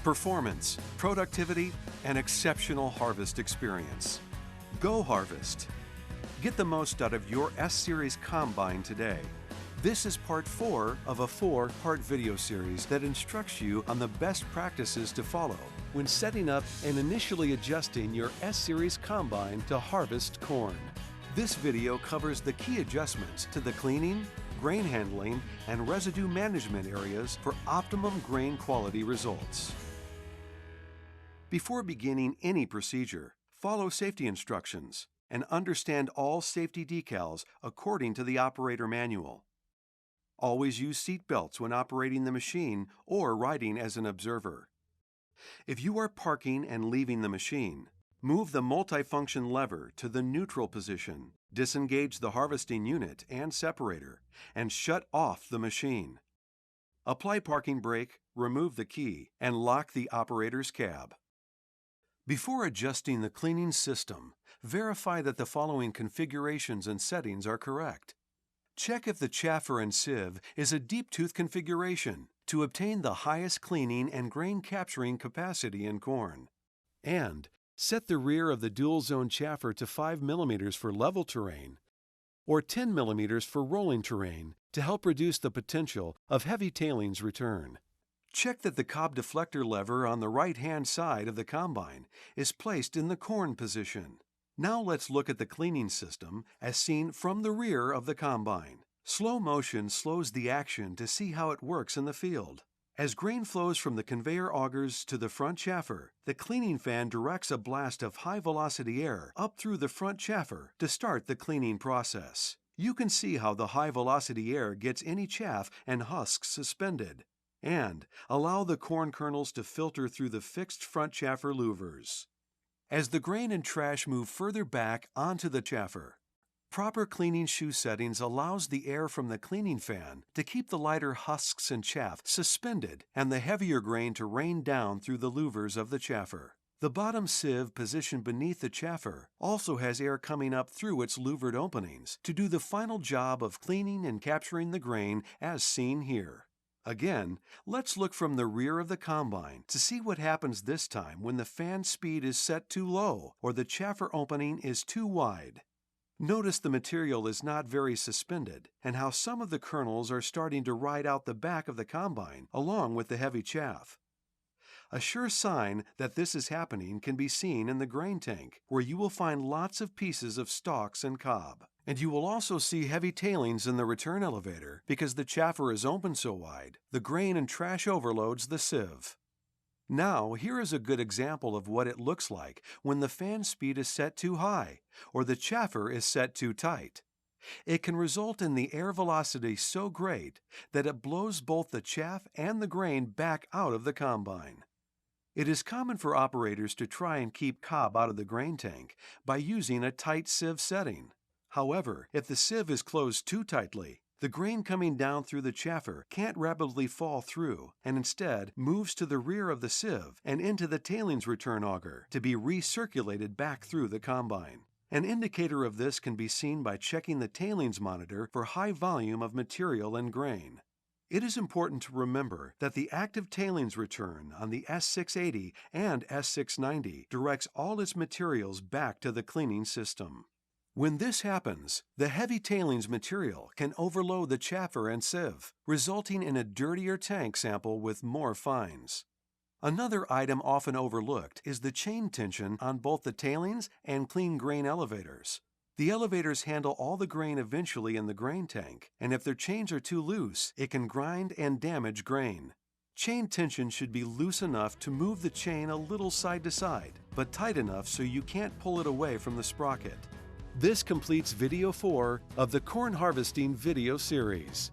performance, productivity, and exceptional harvest experience. GoHarvest. Get the most out of your S-Series combine today. This is part 4 of a 4-part video series that instructs you on the best practices to follow when setting up and initially adjusting your S-Series combine to harvest corn. This video covers the key adjustments to the cleaning, grain handling, and residue management areas for optimum grain quality results. Before beginning any procedure, follow safety instructions and understand all safety decals according to the operator manual. Always use seat belts when operating the machine or riding as an observer. If you are parking and leaving the machine, move the multifunction lever to the neutral position, disengage the harvesting unit and separator, and shut off the machine. Apply parking brake, remove the key, and lock the operator's cab. Before adjusting the cleaning system, verify that the following configurations and settings are correct. Check if the chaffer and sieve is a deep tooth configuration to obtain the highest cleaning and grain capturing capacity in corn. And set the rear of the dual zone chaffer to 5 mm for level terrain or 10 mm for rolling terrain to help reduce the potential of heavy tailings return. Check that the cob deflector lever on the right-hand side of the combine is placed in the corn position. Now let's look at the cleaning system as seen from the rear of the combine. Slow motion slows the action to see how it works in the field. As grain flows from the conveyor augers to the front chaffer, the cleaning fan directs a blast of high-velocity air up through the front chaffer to start the cleaning process. You can see how the high-velocity air gets any chaff and husks suspended, and allow the corn kernels to filter through the fixed front chaffer louvers. As the grain and trash move further back onto the chaffer, proper cleaning shoe settings allows the air from the cleaning fan to keep the lighter husks and chaff suspended and the heavier grain to rain down through the louvers of the chaffer. The bottom sieve positioned beneath the chaffer also has air coming up through its louvered openings to do the final job of cleaning and capturing the grain as seen here. Again, let's look from the rear of the combine to see what happens this time when the fan speed is set too low or the chaffer opening is too wide. Notice the material is not very suspended and how some of the kernels are starting to ride out the back of the combine along with the heavy chaff. A sure sign that this is happening can be seen in the grain tank, where you will find lots of pieces of stalks and cob. And you will also see heavy tailings in the return elevator because the chaffer is open so wide, the grain and trash overloads the sieve. Now, here is a good example of what it looks like when the fan speed is set too high or the chaffer is set too tight. It can result in the air velocity so great that it blows both the chaff and the grain back out of the combine. It is common for operators to try and keep cob out of the grain tank by using a tight sieve setting. However, if the sieve is closed too tightly, the grain coming down through the chaffer can't rapidly fall through and instead moves to the rear of the sieve and into the tailings return auger to be recirculated back through the combine. An indicator of this can be seen by checking the tailings monitor for high volume of material and grain. It is important to remember that the active tailings return on the S680 and S690 directs all its materials back to the cleaning system. When this happens, the heavy tailings material can overload the chaffer and sieve, resulting in a dirtier tank sample with more fines. Another item often overlooked is the chain tension on both the tailings and clean grain elevators. The elevators handle all the grain eventually in the grain tank, and if their chains are too loose, it can grind and damage grain. Chain tension should be loose enough to move the chain a little side to side, but tight enough so you can't pull it away from the sprocket. This completes video 4 of the corn harvesting video series.